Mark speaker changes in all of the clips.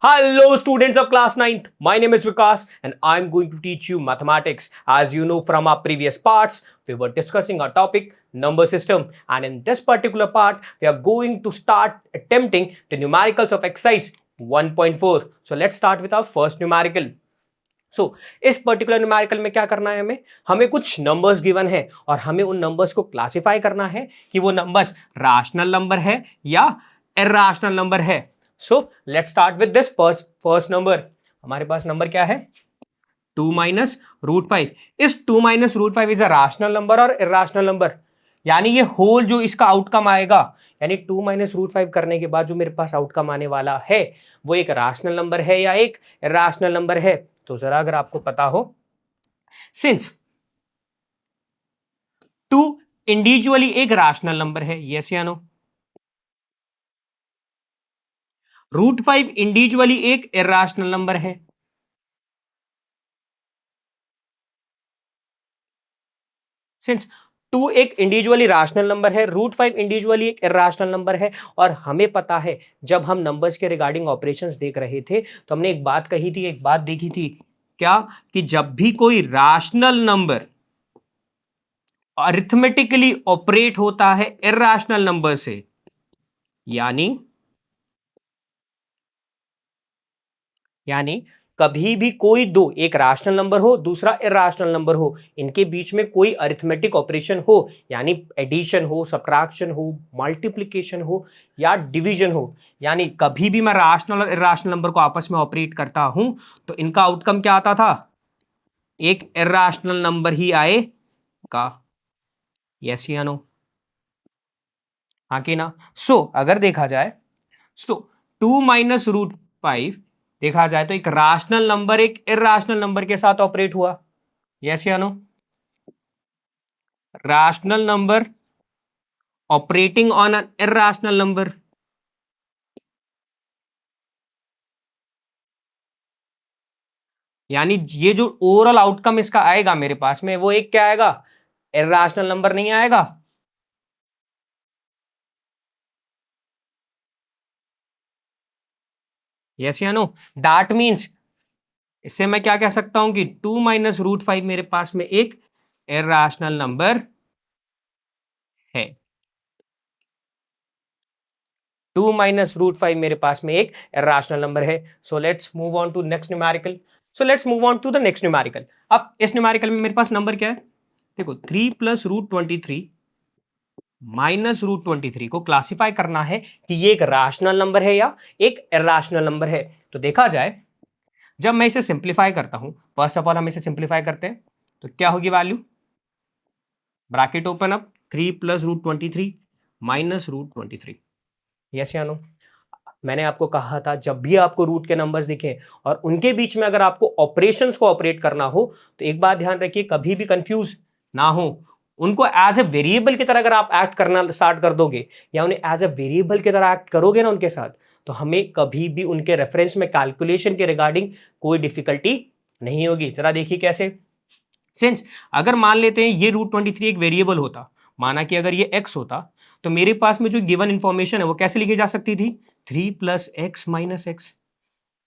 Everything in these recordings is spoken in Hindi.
Speaker 1: Hello, students of class 9th. My name is Vikas and I'm going to teach you mathematics. As you know from our previous parts, we were discussing our topic number system, and in this particular part, we are going to start attempting the numericals of exercise 1.4. So let's start with our first numerical. सो इस पर्टिकुलर न्यूमेरिकल में क्या करना है, हमें कुछ नंबर्स गिवन है और हमें उन नंबर्स को क्लासिफाई करना है कि वो नंबर्स रैशनल नंबर है या इरैशनल नंबर है. So let's start with this first number. हमारे पास नंबर क्या है, 2 माइनस रूट 5. इस 2 minus root 5 is a rational number और इरैशनल नंबर. यानी ये होल जो इसका आउटकम आएगा, यानी 2 माइनस रूट 5 करने के बाद जो मेरे पास आउटकम आने वाला है वो एक रैशनल नंबर है या एक इरैशनल नंबर है. तो जरा अगर आपको पता हो, सिंस 2 इंडिविजुअली एक रैशनल नंबर है, यस या नो. रूट 5 इंडिविजुअली एक इरैशनल नंबर है. सिंस 2 एक इंडिविजुअली रैशनल नंबर है, रूट 5 इंडिविजुअली एक इरैशनल नंबर है, और हमें पता है जब हम नंबर्स के रिगार्डिंग ऑपरेशंस देख रहे थे तो हमने एक बात कही थी, एक बात देखी थी, क्या कि जब भी कोई रैशनल नंबर अरिथमेटिकली ऑपरेट होता है इरैशनल नंबर से, यानी कभी भी कोई दो, एक रैशनल नंबर हो दूसरा इरैशनल नंबर हो, इनके बीच में कोई अरिथमेटिक ऑपरेशन हो, यानी एडिशन हो, सब्ट्रैक्शन हो, मल्टीप्लिकेशन हो या डिवीजन हो, यानी कभी भी मैं रैशनल और इरैशनल नंबर को आपस में ऑपरेट करता हूं तो इनका आउटकम क्या आता था, एक इरैशनल नंबर ही आएगा. यस या नो, हाँ कि ना. सो अगर देखा जाए, सो 2 माइनस रूट 5 देखा जाए तो एक रैशनल नंबर एक इरैशनल नंबर के साथ ऑपरेट हुआ, यस या no. Rational number operating on an irrational number. यानी ये जो ओवरऑल आउटकम इसका आएगा मेरे पास में, वो एक क्या आएगा, इरैशनल नंबर नहीं आएगा. यस या नो. दैट मीन्स इससे मैं क्या कह सकता हूं कि 2 माइनस रूट 5 मेरे पास में एक इरैशनल नंबर है. 2 माइनस रूट 5 मेरे पास में एक रैशनल नंबर है. So let's move on to next numerical. So let's move on to the next numerical. अब इस न्यूमेरिकल में मेरे पास नंबर क्या है, देखो 3 प्लस रूट 23 माइनस रूट 23 को क्लासिफाई करना है कि ये एक रैशनल नंबर है या एक इरैशनल नंबर है. तो देखा जाए, जब मैं इसे सिंप्लीफाई करता हूं, फर्स्ट ऑफ ऑल हम इसे सिंप्लीफाई करते हैं तो क्या होगी value, bracket open up, 3 plus root 23 minus root 23. Yes या नो. मैंने आपको कहा था जब भी आपको रूट के नंबर्स दिखें और उनके बीच में अगर आपको ऑपरेशंस को ऑपरेट करना हो तो एक बात ध्यान रखिए, कभी भी कंफ्यूज ना हो. उनको एज ए वेरिएबल की तरह अगर आप एक्ट करना स्टार्ट कर दोगे या उन्हें एज ए वेरिएबल की तरह एक्ट करोगे ना उनके साथ, तो हमें कभी भी उनके रेफरेंस में कैलकुलेशन के रिगार्डिंग कोई डिफिकल्टी नहीं होगी. जरा देखिए कैसे. सिंस अगर मान लेते हैं ये रूट 23 एक वेरिएबल होता, माना कि अगर ये x होता, तो मेरे पास में जो गिवन इंफॉर्मेशन है वो कैसे लिखी जा सकती थी, 3 plus x minus x.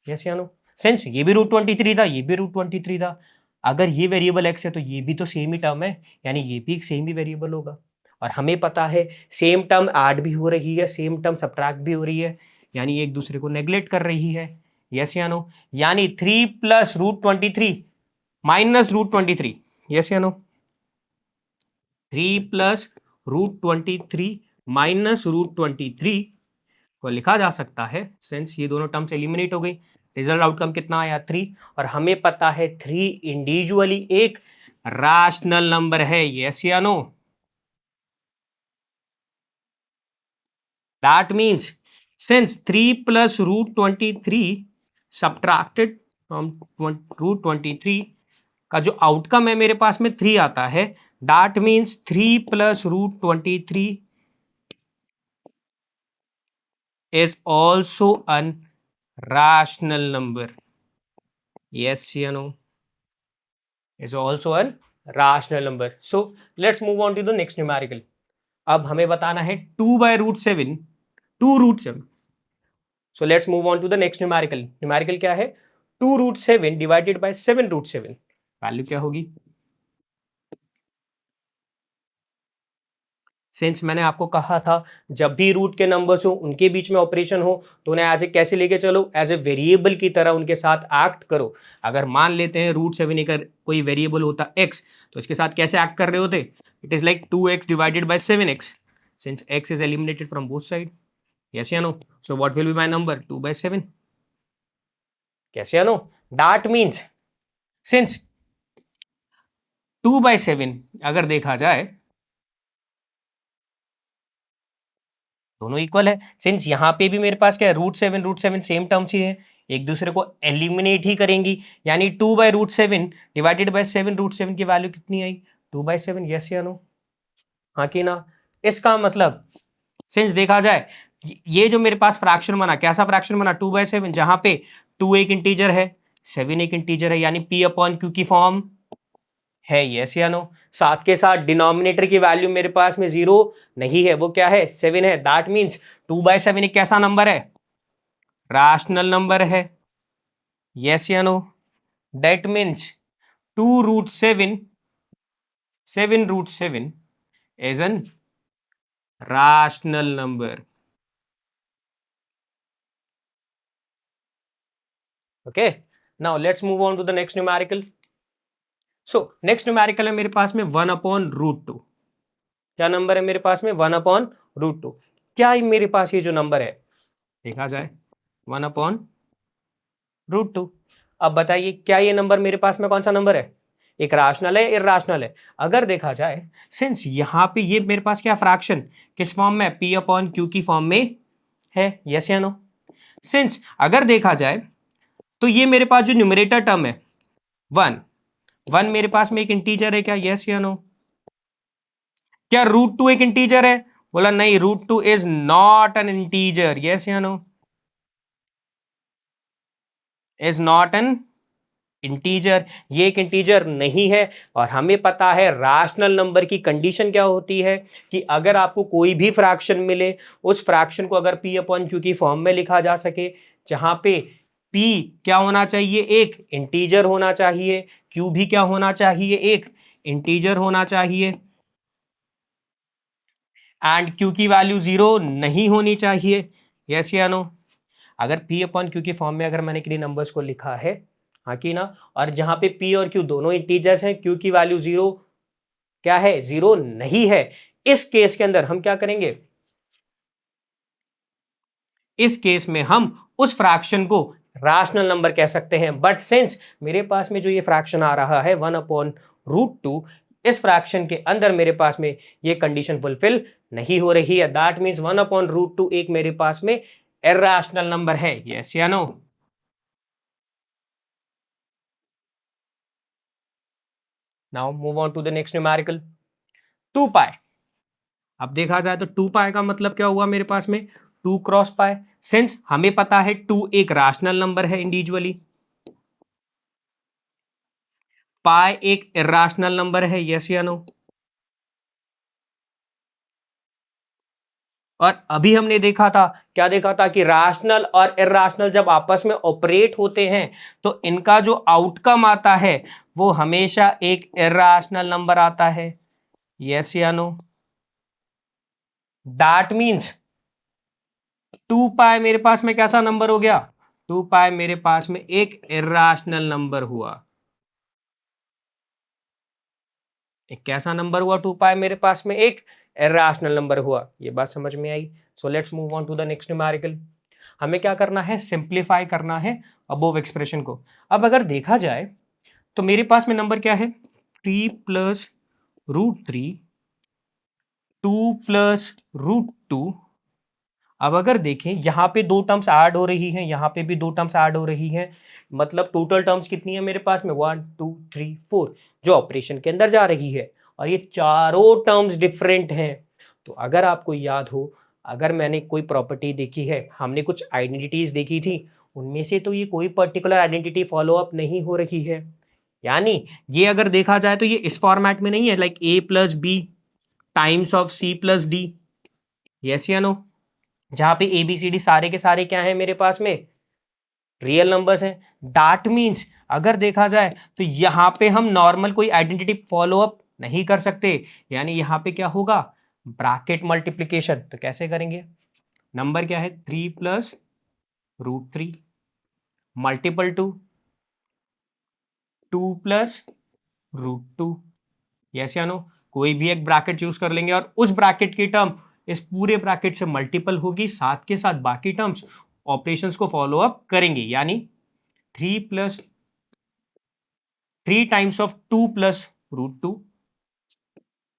Speaker 1: Yes या नो. सिंस ये भी रूट 23 था, ये भी रूट 23 था, अगर ये वेरिएबल x है तो ये भी तो सेम ही टर्म है, यानी ये भी एक सेम ही वेरिएबल होगा. और हमें पता है सेम टर्म ऐड भी हो रही है, सेम टर्म सब्ट्रैक्ट भी हो रही है, यानी एक दूसरे को नेग्लेक्ट कर रही है. यस या नो. यानी 3 plus root 23 minus root 23. Yes या no. 3 plus root 23 minus root 23 को लिखा जा सकता है, सिंस ये दोनों टर्म्स एलिमिनेट हो गई, रिजल्ट आउटकम कितना आया 3. और हमें पता है 3 इंडिविजुअली एक रैशनल नंबर है. यस या no. That means since 3 plus root 23 subtracted from root 23 का जो आउटकम है मेरे पास में 3 आता है. That means 3 plus root 23 is also an rational number. Yes or no? Is also an rational number. So let's move on to the next numerical. अब हमें बताना है 2 by root 7, 2 root 7. So let's move on to the next numerical. Numerical क्या है? 2√7 डिवाइडेड बाय 7√7. वैल्यू क्या होगी? सिंस मैंने आपको कहा था जब भी रूट के नंबर्स हो उनके बीच में ऑपरेशन हो तो उन्हें एज ए कैसे लेके चलो, एज ए वेरिएबल की तरह उनके साथ एक्ट करो. अगर मान लेते हैं √7 अगर कोई वेरिएबल होता x, तो इसके साथ कैसे एक्ट कर रहे होते? It is like 2x divided by 7x, since x is eliminated from both side. Yes या no? So what will be my number? 2/7. कैसे या नो? दैट मीन्स सिंस 2/7 अगर देखा जाए दोनों इक्वल है. सिंस यहाँ पे भी मेरे पास क्या है? √7 सेम टर्म्स ही है, एक दूसरे को एलिमिनेट ही करेंगी. यानी 2/√7 डिवाइडेड बाय 7√7 की वैल्यू कितनी आई? 2/7. यस या नो? हाँ कि ना? इसका मतलब सिंस देखा जाए ये जो मेरे पास फ्रैक्शन बना, कैसा फ्रैक्शन बना? 2/7, जहां पे 2 एक इंटीजर है, 7 एक इंटीजर है, यानी P/Q की फॉर्म है. यस या नो? साथ के साथ डिनोमिनेटर की वैल्यू मेरे पास में 0 नहीं है, वो क्या है? 7 है. दैट मीन्स 2/7 एक कैसा नंबर है? रैशनल नंबर है. यस या no? That means 2√7 7√7 is an rational number. Okay, now let's move on to the next numerical. So next numerical है मेरे पास में 1/√2. क्या नंबर है मेरे पास में? 1/√2. क्या मेरे पास ये जो नंबर है देखा जाए 1/√2. अब बताइए क्या ये नंबर मेरे पास में कौन सा नंबर है? एक रैशनल है, इरैशनल है? अगर देखा जाए सिंस यहाँ पे ये मेरे पास क्या फ्रैक्शन किस फॉर्म में? P/Q की फॉर्म में है. यस या नो? सिंस अगर देखा जाए तो ये मेरे पास जो न्यूमरेटर टर्म है 1 मेरे पास में एक इंटीजर है क्या? यस या नो? क्या √2 एक इंटीजर है? बोला नहीं, √2 is not an integer. Yes या no? Is not an integer. ये एक इंटीजर नहीं है. और हमें पता है रैशनल नंबर की कंडीशन क्या होती है कि अगर आपको कोई भी फ्रैक्शन मिले उस फ्रैक्शन को अगर P/Q की फॉर्म में लिखा जा सके, जहां पे P क्या होना चाहिए? एक इंटीजर होना चाहिए. Q भी क्या होना चाहिए? एक इंटीजर होना चाहिए. एंड Q की वैल्यू 0 नहीं होनी चाहिए. यस या नो? अगर P/Q की फॉर्म में अगर मैंने किन्हीं नंबर्स को लिखा है, हाँ कि ना? और जहां पे P और Q दोनों इंटीजर्स हैं, Q की वैल्यू 0 क्या है? 0 नहीं है. इस केस के अंदर हम क्या करेंगे? इस केस में हम उस फ्रैक्शन को रैशनल नंबर कह सकते हैं. बट सिंस मेरे पास में जो ये फ्रैक्शन आ रहा है 1/√2, इस फ्रैक्शन के अंदर मेरे पास में ये कंडीशन फुलफिल नहीं हो रही है. दैट मीन्स 1/√2 एक मेरे पास में इरैशनल नंबर है. यस या no? Now move on to the next numerical 2π. अब देखा जाए तो 2π का मतलब क्या हुआ मेरे पास में? 2 × π. सिंस हमें पता है 2 एक रैशनल नंबर है इंडिविजुअली, पाई एक इरैशनल नंबर है. यस या नो? और अभी हमने देखा था, क्या देखा था? कि रैशनल और इरैशनल जब आपस में ऑपरेट होते हैं तो इनका जो आउटकम आता है वो हमेशा एक इरैशनल नंबर आता है. यस या नो? दैट मीन्स 2π मेरे पास में कैसा नंबर हो गया? 2π मेरे पास में एक इरैशनल नंबर हुआ. एक कैसा नंबर हुआ? 2π मेरे पास में एक इरैशनल नंबर हुआ. ये बात समझ में आई? So let's move on to the next numerical. हमें क्या करना है? सिंप्लीफाई करना है अबोव एक्सप्रेशन को. अब अगर देखा जाए तो मेरे पास में नंबर क्या है? 3 + √3 2 + √2. अब अगर देखें यहां पे दो टर्म्स ऐड हो रही हैं, यहां पे भी दो टर्म्स ऐड हो रही हैं, मतलब टोटल टर्म्स कितनी है मेरे पास में? 1 2 3 4 जो ऑपरेशन के अंदर जा रही है. और ये चारों टर्म्स डिफरेंट हैं. तो अगर आपको याद हो, अगर मैंने कोई प्रॉपर्टी देखी है, हमने कुछ आइडेंटिटीज देखी थी, उनमें से तो ये कोई पर्टिकुलर आइडेंटिटी फॉलो अप नहीं हो रही है. यानी ये अगर देखा जाए तो ये इस फॉर्मेट में नहीं है, like A + B times of C + D. Yes या नो? जहां पे ABCD सारे के सारे क्या है मेरे पास में, रियल नंबर्स हैं। दैट मीन्स अगर देखा जाए तो यहां पे हम नॉर्मल कोई आइडेंटिटी फॉलो अप नहीं कर सकते, यानी यहां पे क्या होगा, ब्रैकेट मल्टीप्लीकेशन। तो कैसे करेंगे, नंबर क्या है 3 + √3 मल्टीपल टू 2 + √2, यस या नो। कोई भी एक ब्रैकेट चूज कर लेंगे और उस ब्रैकेट की टर्म इस पूरे ब्रैकेट से मल्टीपल होगी, साथ के साथ बाकी टर्म्स ऑपरेशंस को फॉलो अप करेंगे, यानी 3 times of 2 + √2।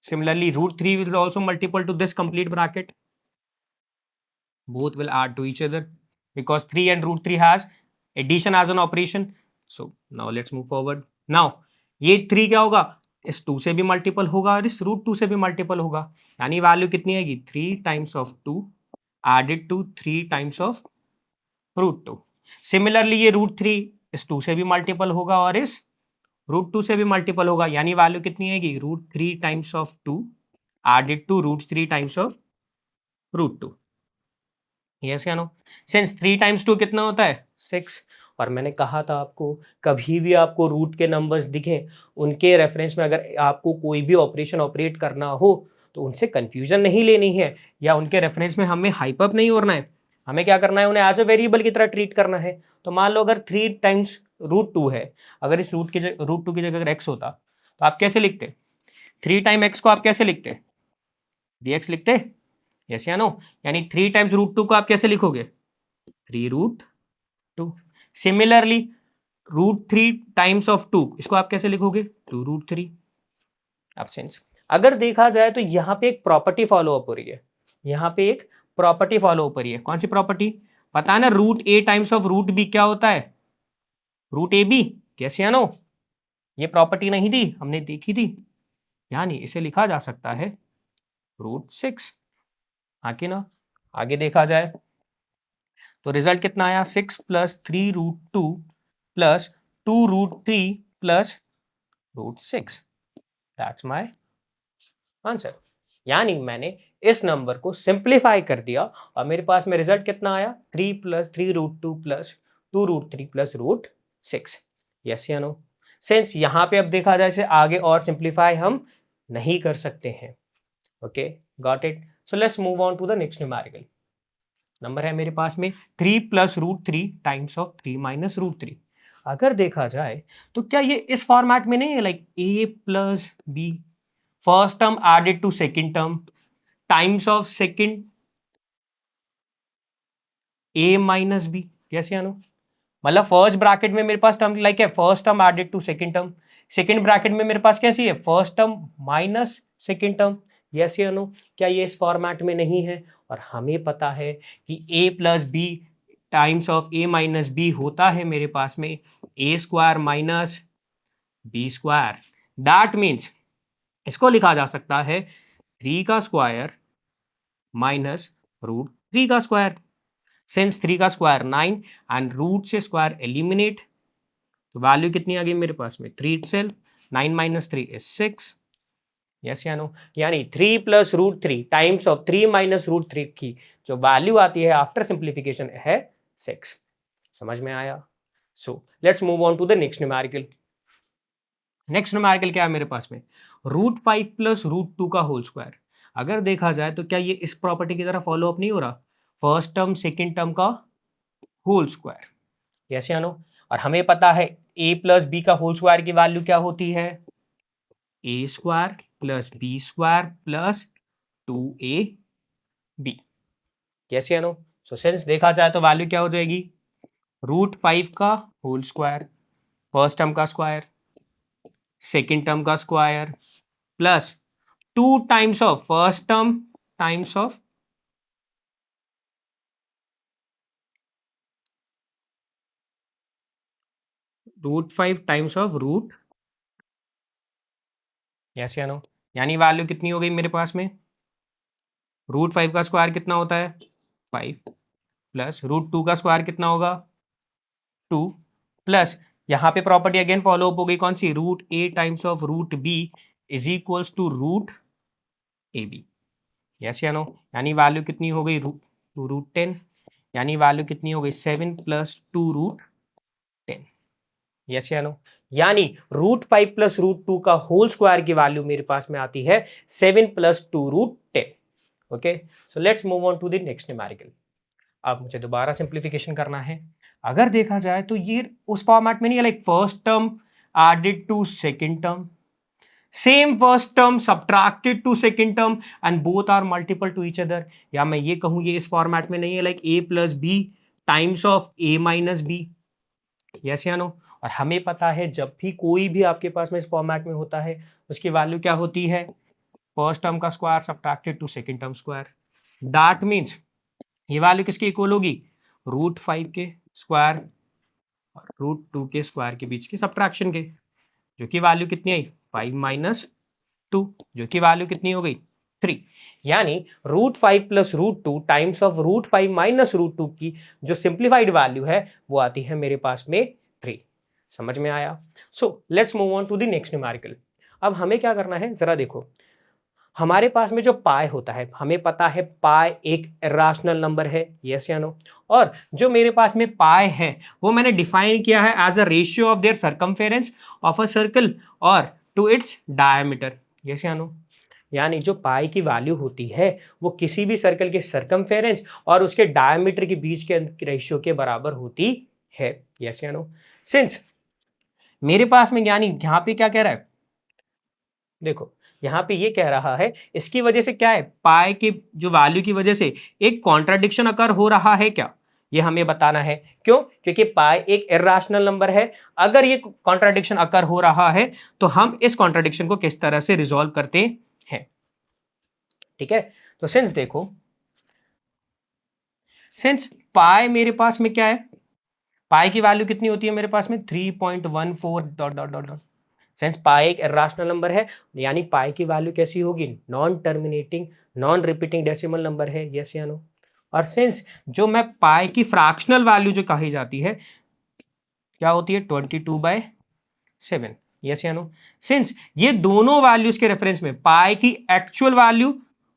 Speaker 1: Similarly, √3 is also multiple to this complete bracket. Both will add to each other because 3 and √3 has addition as an operation. So now let's move forward. Now ये 3 क्या होगा, इस 2 से भी मल्टीपल होगा और इस √2 से भी मल्टीपल होगा, यानी वैल्यू कितनी आएगी 3 times of 2 added to 3 times of √2। Similarly ये √3 इस 2 से भी मल्टीपल होगा और इस √2 से भी मल्टीपल होगा, यानी वैल्यू कितनी आएगी √3 times of 2 added to √3 times of √2। Yes या नो। सिंस 3 टाइम्स 2 कितना होता है 6, और मैंने कहा था आपको कभी भी आपको रूट के नंबर्स दिखें उनके रेफरेंस में अगर आपको कोई भी ऑपरेशन ऑपरेट करना हो तो उनसे कंफ्यूजन नहीं लेनी है, या उनके रेफरेंस में हमें हाइप अप नहीं होना है, हमें क्या करना है उन्हें एज अ वेरिएबल की तरह ट्रीट करना है। तो मान लो अगर 3 टाइम्स √2 है, अगर इस √2 की जगह अगर x होता तो आप कैसे लिखते, 3 टाइम x को आप कैसे लिखते, dx लिखते, यस या नो। यानी 3 टाइम्स √2 को आप कैसे लिखोगे 3 √2। सिमिलरली √3 टाइम्स ऑफ 2 इसको आप कैसे लिखोगे 2 √3। अब सिंस अगर देखा जाए तो यहां पे एक प्रॉपर्टी फॉलो अप हो रही है, यहां पे एक प्रॉपर्टी फॉलो अप हो रही है। कौन सी प्रॉपर्टी, पता है ना, √a टाइम्स ऑफ √b क्या होता है √ab, कैसे या नो। ये प्रॉपर्टी नहीं थी, हमने देखी थी, यानी इसे लिखा जा सकता है √6। हाँ कि ना। आगे देखा जाए तो रिजल्ट कितना आया 6 + 3 √2 + 2 √3 + √6, दैट्स माय आंसर। यानी मैंने इस नंबर को सिंप्लीफाई कर दिया और मेरे पास में रिजल्ट कितना आया 3 + 3 √2 + 2 √3 + √6, यस या नो। सिंस यहाँ पे अब देखा जाए इसे आगे और सिंप्लीफाई हम नहीं कर सकते हैं। Okay, got it. So let's move on to the next numerical. Number है मेरे पास में 3 + √3 टाइम्स ऑफ 3 - √3। अगर देखा जाए तो क्या ये इस फॉर्मेट में नहीं है, like a + b, first term added to second term times of second a - b, yes या नो। मतलब फर्स्ट ब्रैकेट में मेरे पास टर्म लाइक है first term added to second term, second bracket में मेरे पास कैसी है first term minus second term, yes या नो। क्या ये इस फॉर्मेट में नहीं है, और हमें पता है कि a + b times of a - b होता है मेरे पास में a² - b²। दैट मीन्स इसको लिखा जा सकता है 3² माइनस √3²। सिंस 3 का स्क्वायर 9 एंड रूट से स्क्वायर एलिमिनेट, तो वैल्यू कितनी आ गई मेरे पास में 3 itself, 9 - 3 is 6, यस या नो। यानी 3 + √3 टाइम्स ऑफ 3 - √3 की जो वैल्यू आती है आफ्टर सिंप्लीफिकेशन है 6। समझ में आया। So let's move on to the next numerical. Next numerical क्या है मेरे पास में √5 + √2 का होल स्क्वायर। अगर देखा जाए तो क्या ये इस प्रॉपर्टी की तरह फॉलो अप नहीं हो रहा, फर्स्ट टर्म सेकंड टर्म का होल स्क्वायर, यस या नो। और हमें पता है a + b का होल स्क्वायर की वैल्यू क्या होती है a² + b² + 2ab, यस या नो। सो सिंस देखा जाए तो वैल्यू क्या हो जाएगी √5 का होल स्क्वायर, फर्स्ट टर्म का स्क्वायर, सेकंड टर्म का square, plus 2 times of first term times of √5 times of root, yes या नो। यानी वैल्यू कितनी हो गई मेरे पास में √5 का स्क्वायर कितना होता है 5 प्लस √2 का स्क्वायर कितना होगा 2, प्लस यहाँ पे प्रॉपर्टी अगेन फॉलो अप हो गई कौन सी √a times of √b is equals to √ab, yes या नो। यानी वैल्यू कितनी हो गई 2√10, यानी वैल्यू कितनी हो गई 7 + 2√10, यस या नो। यानी √5 + √2 का होल स्क्वायर की वैल्यू मेरे पास में आती है 7 + 2√10। Okay, so let's move on to the next numerical. अब मुझे दोबारा सिंप्लीफिकेशन करना है। अगर देखा जाए तो ये उस फॉर्मेट में नहीं है, like first term added to second term, same first term subtracted to second term and both are multiple to each other. या मैं ये कहूँ ये इस फॉर्मेट में नहीं है, like a + b times of a - b, yes या नो। और हमें पता है जब भी कोई भी आपके पास में इस फॉर्मेट में होता है उसकी वैल्यू क्या होती है, फर्स्ट टर्म का square subtracted to second term square. That means ये वैल्यू किसके इक्वल होगी, √5 के स्क्वायर और √2 के स्क्वायर के बीच की सब्ट्रैक्शन के, जो कि वैल्यू कितनी आई 5 - 2, जो कि वैल्यू कितनी हो गई 3। यानी √5 + √2 टाइम्स ऑफ √5 - √2 की जो सिंप्लीफाइड वैल्यू है वो आती है मेरे पास में 3। समझ में आया। So let's move on to the next numerical. अब हमें क्या करना है जरा देखो, हमारे पास में जो पाई होता है हमें पता है पाई एक इरेशनल नंबर है, यस या नो। और जो मेरे पास में पाई है वो मैंने डिफाइन किया है as a ratio of their circumference of a circle और टू इट्स डायमीटर, यस या नो। यानी जो पाई की वैल्यू होती है वो किसी भी सर्कल के सरकमफेरेंस और उसके डायमीटर के बीच के रेशियो के बराबर होती है, यस या नो। सिंस मेरे पास में यानी यहाँ पे क्या कह रहा है, देखो यहाँ पे ये कह रहा है इसकी वजह से क्या है, पाई की जो वैल्यू की वजह से एक कॉन्ट्राडिक्शन अकर हो रहा है क्या, ये हमें बताना है। क्यों, क्योंकि पाई एक इरेशनल नंबर है। अगर ये कॉन्ट्राडिक्शन अकर हो रहा है तो हम इस कॉन्ट्राडिक्शन को किस तरह से रिजॉल्व करते हैं, ठीक है। तो सिंस देखो, सिंस पाई मेरे पास में क्या है, पाई की वैल्यू कितनी होती है मेरे पास में 3.14 dot dot dot dot. Since pi एक इरेशनल नंबर है यानी पाई की वैल्यू कैसी होगी, non terminating non repeating decimal number है, यस या नो। और सिंस जो मैं पाई की फ्रैक्शनल वैल्यू जो कही जाती है क्या होती है 22/7, यस या नो। सिंस ये दोनों वैल्यूज के रेफरेंस में पाई की एक्चुअल वैल्यू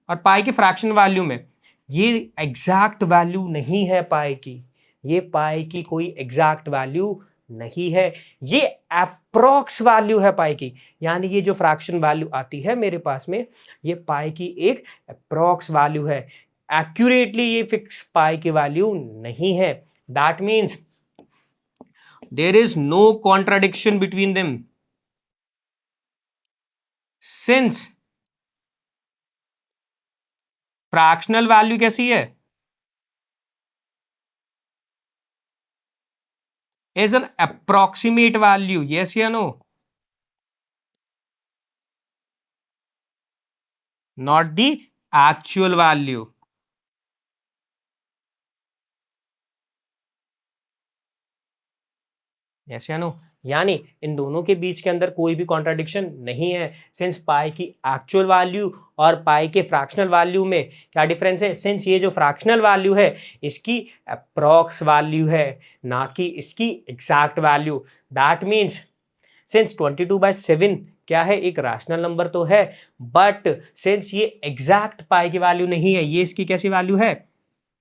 Speaker 1: और पाई की फ्रैक्शन वैल्यू में ये एग्जैक्ट वैल्यू नहीं है पाई की, ये पाई की कोई एग्जैक्ट वैल्यू नहीं है, ये अप्रॉक्स वैल्यू है पाई की। यानी ये जो फ्रैक्शन वैल्यू आती है मेरे पास में ये पाई की एक अप्रॉक्स वैल्यू है, एक्यूरेटली ये फिक्स पाई की वैल्यू नहीं है। That means there is no contradiction between them, since fractional value कैसी है, is an approximate value, yes या no, not the actual value। Yes या नो। यानी इन दोनों के बीच के अंदर कोई भी कॉन्ट्राडिक्शन नहीं है, सिंस पाई की एक्चुअल वैल्यू और पाई के फ्रैक्शनल वैल्यू में क्या डिफरेंस है, सिंस ये जो फ्रैक्शनल वैल्यू है इसकी अप्रॉक्स वैल्यू है ना कि इसकी exact value. That means since 22/7 क्या है, एक रैशनल नंबर तो है बट सिंस ये एग्जैक्ट पाई की वैल्यू नहीं है, ये इसकी कैसी वैल्यू है,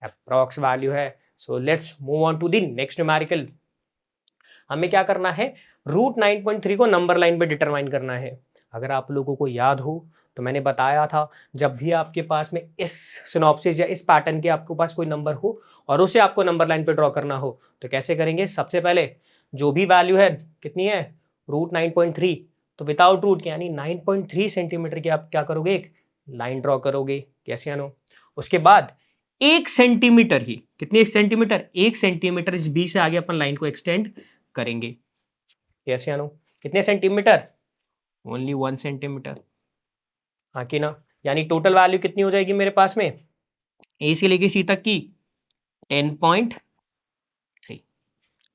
Speaker 1: अप्रॉक्स वैल्यू है। So let's move on to the next numerical. हमें क्या करना है, √9.3 को नंबर लाइन पे डिटरमाइन करना है। अगर आप लोगों को याद हो तो मैंने बताया था जब भी आपके पास में इस सिनॉप्सिस या इस पैटर्न के आपके पास कोई नंबर हो और उसे आपको नंबर लाइन पे ड्रॉ करना हो तो कैसे करेंगे, सबसे पहले जो भी वैल्यू है कितनी है √9.3, तो विदाउट रूट के यानी 9.3 सेंटीमीटर की आप क्या करोगे, एक लाइन ड्रॉ करोगे, कैसे या नो। उसके बाद 1 सेंटीमीटर ही, कितनी 1 सेंटीमीटर, 1 सेंटीमीटर इस बी से आगे अपन लाइन को एक्सटेंड करेंगे, यस या नो। कितने सेंटीमीटर, ओनली 1 सेंटीमीटर, हाँ कि ना। यानी टोटल वैल्यू कितनी हो जाएगी मेरे पास में ए से लेके सी तक की 10.3,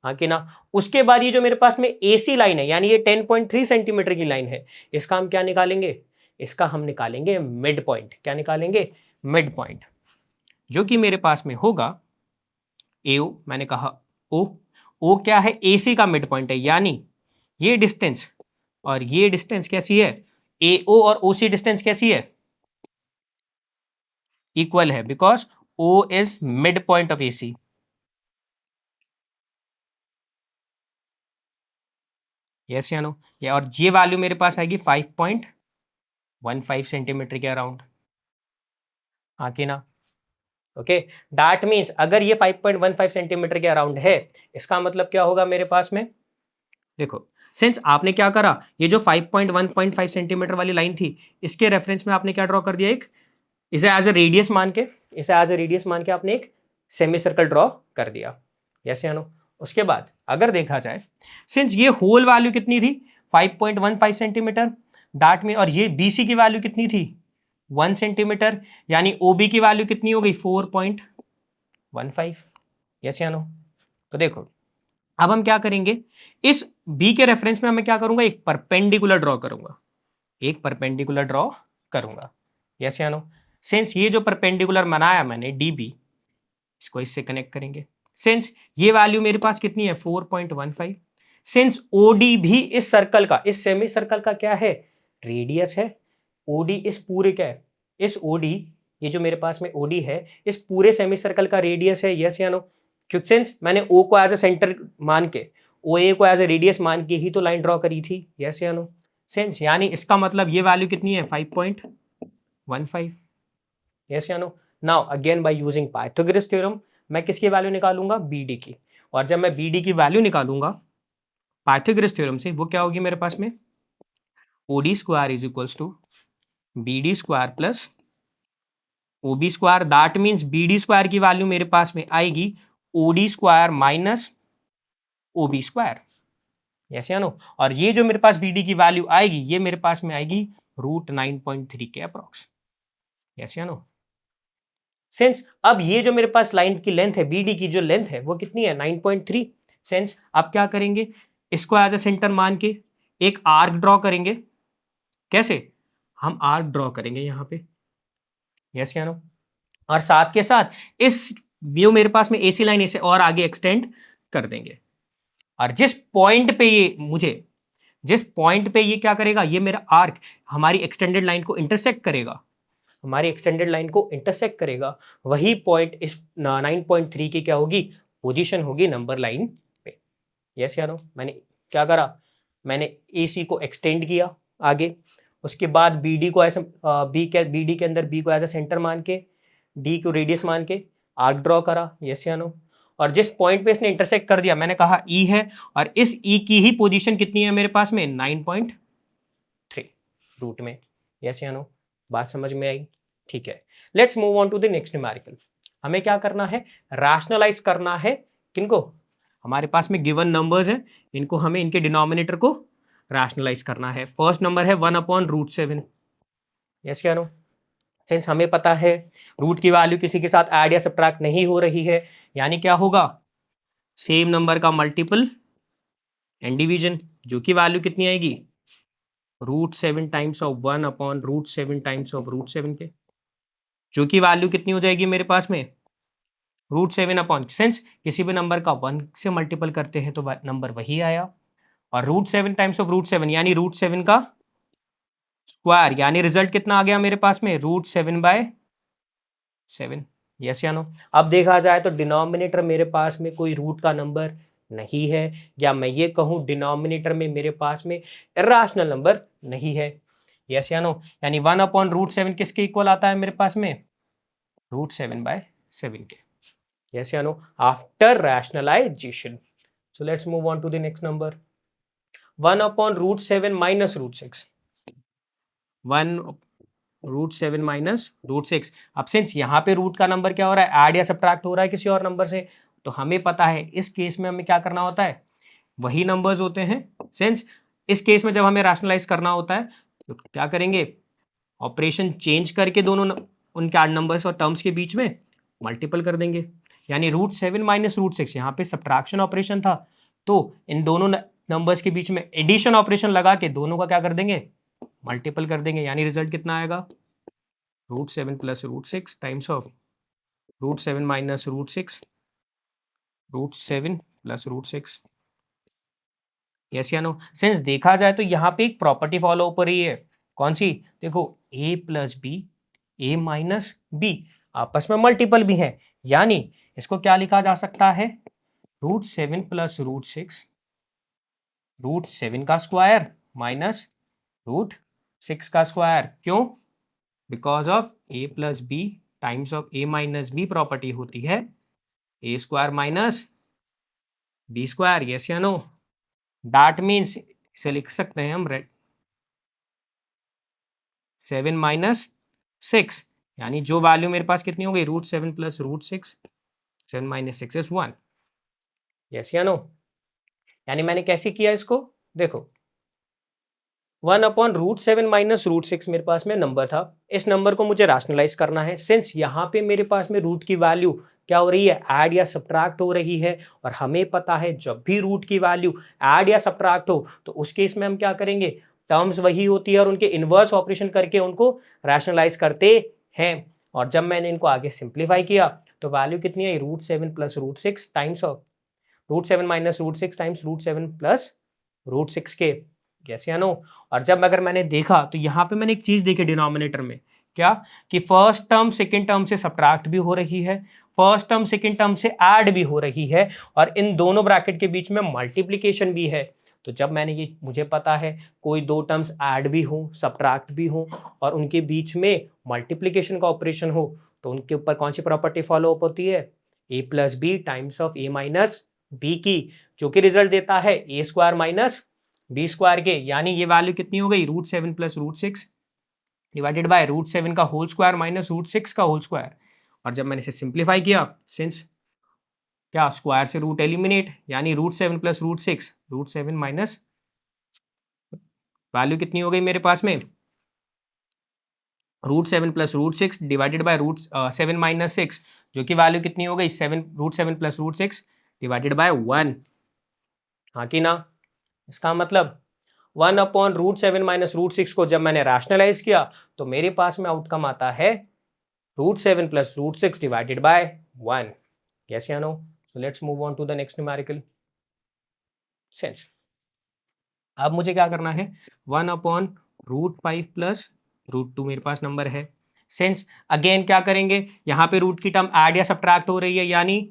Speaker 1: हाँ कि ना। उसके बाद ये जो मेरे पास में एसी लाइन है यानी ये 10.3 सेंटीमीटर की लाइन है, इसका हम क्या निकालेंगे, इसका हम निकालेंगे मिड पॉइंट। क्या निकालेंगे, मिड पॉइंट, जो कि मेरे पास में होगा एओ, मैंने कहा ओ, ओ क्या है, एसी का मिड पॉइंट है, यानी ये डिस्टेंस और ये डिस्टेंस कैसी है, एओ और ओसी डिस्टेंस कैसी है, इक्वल है, because O is midpoint of AC. Yes या नो? या और ये वैल्यू मेरे पास आएगी 5.15 सेंटीमीटर के अराउंड, हाँ कि ना? ओके, दैट मीन्स अगर ये 5.15 सेंटीमीटर के अराउंड है, इसका मतलब क्या होगा मेरे पास में? देखो, सिंस आपने क्या करा, ये जो 5.1.5 सेंटीमीटर वाली लाइन थी, इसके रेफरेंस में आपने क्या ड्रॉ कर दिया, एक इसे एज ए रेडियस मान के, आपने एक सेमी सर्कल ड्रॉ कर दिया। यस या नो? उसके बाद अगर देखा जाए, सिंस ये होल वैल्यू कितनी थी 5.15 सेंटीमीटर, दैट मीन, और ये BC की वैल्यू कितनी थी 1 सेंटीमीटर, यानी OB की वैल्यू कितनी हो गई 4.15। यस या नो? तो देखो, अब हम क्या करेंगे, इस B के रेफरेंस में मैं क्या करूंगा, एक परपेंडिकुलर ड्रॉ करूंगा, यस या नो? सिंस ये जो परपेंडिकुलर बनाया मैंने DB, इसको इससे कनेक्ट करेंगे, सिंस ये वैल्यू मेरे पास कितनी है 4.15, सिंस OD भी इस सर्कल का, इस सेमी सर्कल का क्या है, रेडियस है। OD इस पूरे क्या है, इस OD, ये जो मेरे पास में OD है, इस पूरे सेमी सर्कल का रेडियस है। यस या नो? क्योंकि सिंस मैंने O को एज ए सेंटर मान के, OA को एज ए रेडियस मान के ही तो लाइन ड्रॉ करी थी। यस या नो? सिंस यानी इसका मतलब ये वैल्यू कितनी है 5.15। यस या no? Now again by using Pythagoras theorem, मैं किसकी वैल्यू निकालूंगा, BD की, और जब मैं BD की वैल्यू निकालूंगा पाइथागोरस थ्योरम से, वो क्या होगी मेरे पास में, OD square is equals to BD square plus OB square, that means BD square की वैल्यू मेरे पास में आएगी OD square minus OB square. Yes या नो? और ये जो मेरे पास BD की वैल्यू आएगी, ये मेरे पास में आएगी √9.3 के अप्रॉक्स। यस या नो? सेंस अब ये जो मेरे पास लाइन की लेंथ है, BD की जो लेंथ है वो कितनी है 9.3। सेंस अब क्या करेंगे, इसको एज ए सेंटर मान के एक आर्क ड्रॉ करेंगे। कैसे, हम आर्क ड्रॉ करेंगे यहाँ पे। यस या नो? और साथ के साथ इस व्यू मेरे पास में AC लाइन इसे और आगे एक्सटेंड कर देंगे, और जिस पॉइंट पे ये क्या करेगा, ये मेरा आर्क हमारी एक्सटेंडेड लाइन को इंटरसेक्ट करेगा, वही पॉइंट इस 9.3 की क्या होगी, पोजीशन होगी नंबर लाइन पे। यस या नो? मैंने क्या करा, मैंने AC को एक्सटेंड किया आगे, उसके बाद BD को ऐसे BD के अंदर B को एज ए सेंटर मान के, D को रेडियस मान के आर्क ड्रॉ करा। यस या नो? और जिस पॉइंट पे इसने इंटरसेक्ट कर दिया, मैंने कहा E है, और इस E की ही पोजीशन कितनी है मेरे पास में 9.3 रूट में। यस या नो? बात समझ में आई? ठीक है, let's move on to the next numerical. हमें क्या करना है, रैशनलाइज करना है, किनको, हमारे पास में गिवन नंबर्स हैं, इनको हमें इनके डिनोमिनेटर को रैशनलाइज करना है। फर्स्ट नंबर है 1/√7। यस या नो? सिंस हमें पता है रूट की वैल्यू किसी के साथ ऐड या सब्ट्रैक्ट नहीं हो रही है, यानी क्या होगा, सेम नंबर का मल्टीपल एंड डिवीजन, जो की वैल्यू कितनी आएगी √7 टाइम्स ऑफ 1/√7 टाइम्स ऑफ √7 के, जो की वैल्यू कितनी हो जाएगी मेरे पास में √7 अपॉन, सिंस किसी भी नंबर का 1 से मल्टीपल करते हैं तो नंबर वही आया, और √7 टाइम्स ऑफ √7 यानी √7 का स्क्वायर, यानी रिजल्ट कितना आ गया मेरे पास में √7/7। यस या नो? अब देखा जाए तो डिनोमिनेटर मेरे पास में कोई रूट का नंबर नहीं है, या मैं ये कहूं डिनोमिनेटर में मेरे पास में इर्रेशनल नंबर नहीं है। यस या नो? यानी 1/√7 किसके इक्वल आता है मेरे पास में √7/7 के। यस या no? After rationalisation. So let's move on to the next number, 1/√7 minus √6, 1/√7 minus √6। अब सिंस यहाँ पे रूट का नंबर क्या हो रहा है, ऐड या सब्ट्रैक्ट हो रहा है किसी और नंबर से, तो हमें पता है इस केस में हमें क्या करना होता है, वही नंबर्स होते हैं। सिंस इस केस में जब हमें रैशनलाइज करना होता है तो क्या करेंगे, ऑपरेशन चेंज करके दोनों उनके आड नंबर्स और टर्म्स के बीच में मल्टीपल कर देंगे, यानी √7 माइनस √6, यहाँ पे सब्ट्रैक्शन ऑपरेशन था, तो इन दोनों नंबर्स के बीच में एडिशन ऑपरेशन लगा के दोनों का क्या कर देंगे, मल्टीपल कर देंगे, यानी रिजल्ट कितना आएगा √7 plus √6 times of √7 minus √6, √7 plus √6। Yes या नो? सिंस देखा जाए तो यहाँ पे एक प्रॉपर्टी फॉलो हो रही है, कौन सी, देखो a plus B, a minus b, आपस में मल्टीपल भी हैं, यानी इसको क्या लिखा जा सकता है, √7 प्लस √6, √7 का स्क्वायर माइनस √6 का स्क्वायर। क्यों? Because of a plus B times of a minus b property होती है a square minus B square. Yes या नो? दैट मीन्स इसे लिख सकते हैं हम 7 माइनस 6, यानी जो वैल्यू मेरे पास कितनी हो गई, √7 प्लस √6, 7 माइनस 6 इज 1। यस या नो? यानी मैंने कैसे किया इसको, देखो 1/√7 माइनस √6 मेरे पास में नंबर था, इस नंबर को मुझे रैशनलाइज करना है। सिंस यहाँ पे मेरे पास में रूट की वैल्यू क्या हो रही है, ऐड या सब्ट्रैक्ट हो रही है, और हमें पता है जब भी रूट की वैल्यू ऐड या सब्ट्रैक्ट हो तो उस केस में हम क्या करेंगे, टर्म्स वही होती है और उनके इनवर्स ऑपरेशन करके उनको रैशनलाइज करते हैं। और जब मैंने इनको आगे सिंप्लीफाई किया तो वैल्यू कितनी आई, √7 plus √6 times of √7 minus √6 times √7 plus √6 के। यस या नो? और जब अगर मैंने देखा तो यहाँ पे मैंने एक चीज देखी डिनोमिनेटर में, क्या कि फर्स्ट टर्म सेकंड टर्म से सब्ट्रैक्ट भी हो रही है, फर्स्ट टर्म सेकंड टर्म से ऐड भी हो रही है, और इन दोनों ब्रैकेट के बीच में मल्टीप्लीकेशन भी है। तो जब मैंने ये, मुझे पता है कोई दो टर्म्स ऐड भी हो सब्ट्रैक्ट भी हो और उनके बीच में मल्टीप्लीकेशन का ऑपरेशन हो, तो उनके ऊपर कौन सी प्रॉपर्टी फॉलो अप होती है, a plus B times of a minus B की, जो कि रिजल्ट देता है a square minus B square के। यानी ये वैल्यू कितनी हो गई, √7 प्लस √6 डिवाइडेड बाय √7 का होल स्क्वायर माइनस √6 का होल स्क्वायर। और जब मैंने इसे सिंप्लीफाई किया, सिंस क्या स्क्वायर से रूट एलिमिनेट, यानी √7 प्लस √6, √7 माइनस वैल्यू कितनी हो गई मेरे पास में, √7 प्लस √6 डिवाइडेड बाय √7 माइनस 6, जो कि वैल्यू कितनी हो गई, √7 प्लस √6 डिवाइडेड बाय 1। हाँ कि ना? इसका मतलब 1/√7 माइनस √6 को जब मैंने रैशनलाइज किया तो मेरे पास में आउटकम आता है √7 प्लस √6 डिवाइडेड बाय 1। यस या no? So let's move on to the next numerical sense. अब मुझे क्या करना है, 1/√5 प्लस √2 मेरे पास नंबर है। सेंस अगेन क्या करेंगे, यहाँ पे रूट की टर्म ऐड या सब्ट्रैक्ट हो रही है, यानी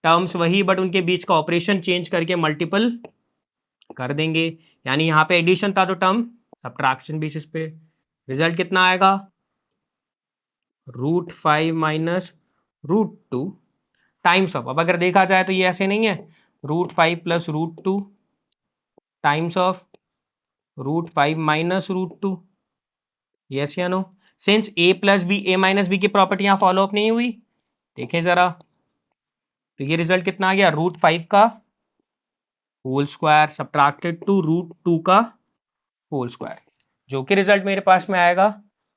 Speaker 1: टर्म्स वही बट उनके बीच का ऑपरेशन चेंज करके मल्टीपल कर देंगे। यानी यहाँ पे एडिशन था तो टर्म सब्ट्रैक्शन बेसिस पे, रिजल्ट कितना आएगा, √5 माइनस √2 टाइम्स ऑफ, अब अगर देखा जाए तो ये ऐसे नहीं है, √5 plus √2 times of √5 minus √2। Yes या no? Since a plus B a minus B की प्रॉपर्टी यहाँ फॉलो अप नहीं हुई, देखें जरा, तो ये रिजल्ट कितना आ गया, √5 का होल स्क्वायर सब्ट्रैक्टेड टू √2 का होल स्क्वायर, जो कि रिजल्ट मेरे पास में आएगा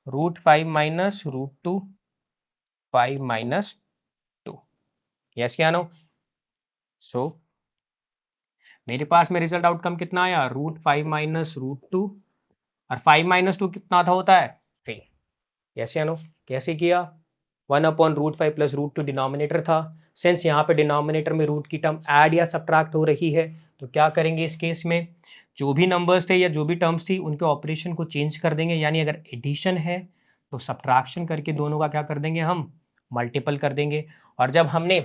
Speaker 1: √5 माइनस √2 5 माइनस 2। यस क्या नो? सो मेरे पास में रिजल्ट आउटकम कितना आया, √5 माइनस √2, और 5 माइनस 2 कितना था, होता है 3। यस या नो? कैसे किया, 1/√5 प्लस √2 डिनोमिनेटर था, सिंस यहाँ पे डिनोमिनेटर में रूट की टर्म ऐड या सब्ट्रैक्ट हो रही है, तो क्या करेंगे इस केस में, जो भी नंबर्स थे या जो भी टर्म्स थी उनके ऑपरेशन को चेंज कर देंगे। यानी अगर एडिशन है तो सब्ट्रैक्शन करके दोनों का क्या कर देंगे, हम मल्टीपल कर देंगे। और जब हमने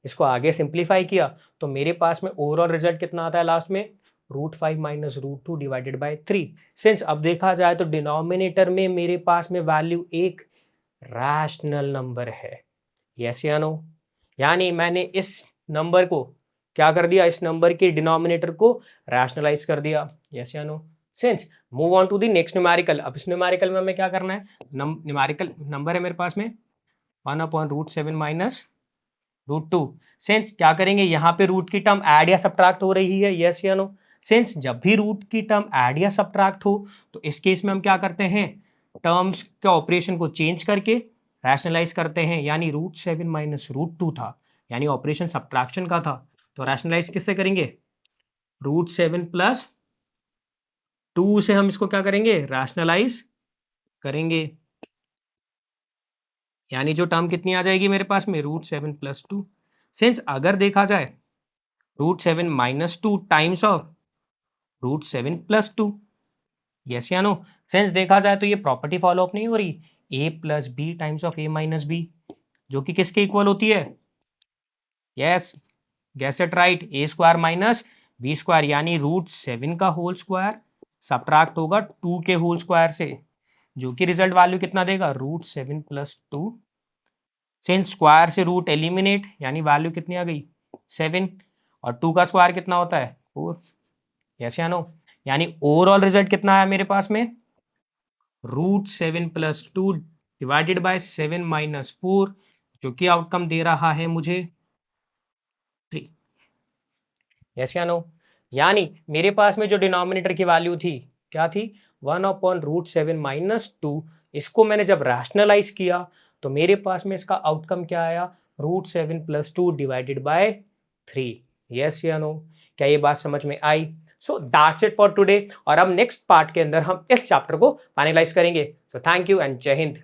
Speaker 1: इसको आगे सिंप्लीफाई किया तो मेरे पास में ओवरऑल रिजल्ट कितना आता है लास्ट में, √5 माइनस √2 डिवाइडेड बाई 3। सिंस अब देखा जाए तो डिनोमिनेटर में मेरे पास में वैल्यू एक रैशनल नंबर है। यस या नो? यानी मैंने इस नंबर को क्या कर दिया, इस नंबर के डिनोमिनेटर को रैशनलाइज कर दिया। यस या no? Since move on to the next numerical. अब इस न्यूमेरिकल में हमें क्या करना है, न्यूमेरिकल नंबर है मेरे पास में 1/√7 माइनस √2। सिंस क्या करेंगे, यहाँ पे रूट की टर्म ऐड या सब्ट्रैक्ट हो रही है, यस या नो? सिंस जब भी रूट की टर्म ऐड या सब्ट्रैक्ट हो तो इस केस में हम क्या करते हैं, टर्म्स के ऑपरेशन को चेंज करके रैशनलाइज करते हैं। यानी √7 माइनस √2 था, यानी ऑपरेशन सब्ट्रैक्शन का था, तो रैशनलाइज किससे करेंगे, √7 प्लस 2 से हम इसको क्या करेंगे, रैशनलाइज करेंगे। यानी जो टर्म कितनी आ जाएगी मेरे पास में, √7 प्लस 2। सिंस अगर देखा जाए √7 minus 2 times of √7 plus 2, yes या नो? सिंस देखा जाए तो ये प्रॉपर्टी फॉलो अप नहीं हो रही, A plus B times of A minus B, जो कि किसके इक्वल होती है? Yes, guess it right, A square minus B square, यानी √7 का होल स्क्वायर सब्ट्रैक्ट होगा 2 के होल स्क्वायर से, जो कि रिजल्ट वैल्यू कितना देगा? √7 प्लस 2। सिंस स्क्वायर से रूट एलिमिनेट, यानी वैल्यू कितनी आ गई? 7, और 2 का स्क्वायर कितना होता है? 4। यस या नो? यानी ओवरऑल रिजल्ट कितना आया मेरे पास में? √7 प्लस 2 डिवाइडेड बाय 7 माइनस 4, जो कि आउटकम दे रहा है मुझे 3। यस या नो? यानी मेरे पास में जो डिनोमिनेटर की वैल्यू थी क्या थी? 1/√7 माइनस 2। इसको मैंने जब रैशनलाइज किया तो मेरे पास में इसका आउटकम क्या आया? √7 प्लस 2 डिवाइडेड बाय 3। यस या नो? क्या ये बात समझ में आई? So that's it for today, और अब नेक्स्ट पार्ट के अंदर हम इस चैप्टर को फाइनलाइज करेंगे। सो थैंक यू एंड जय हिंद।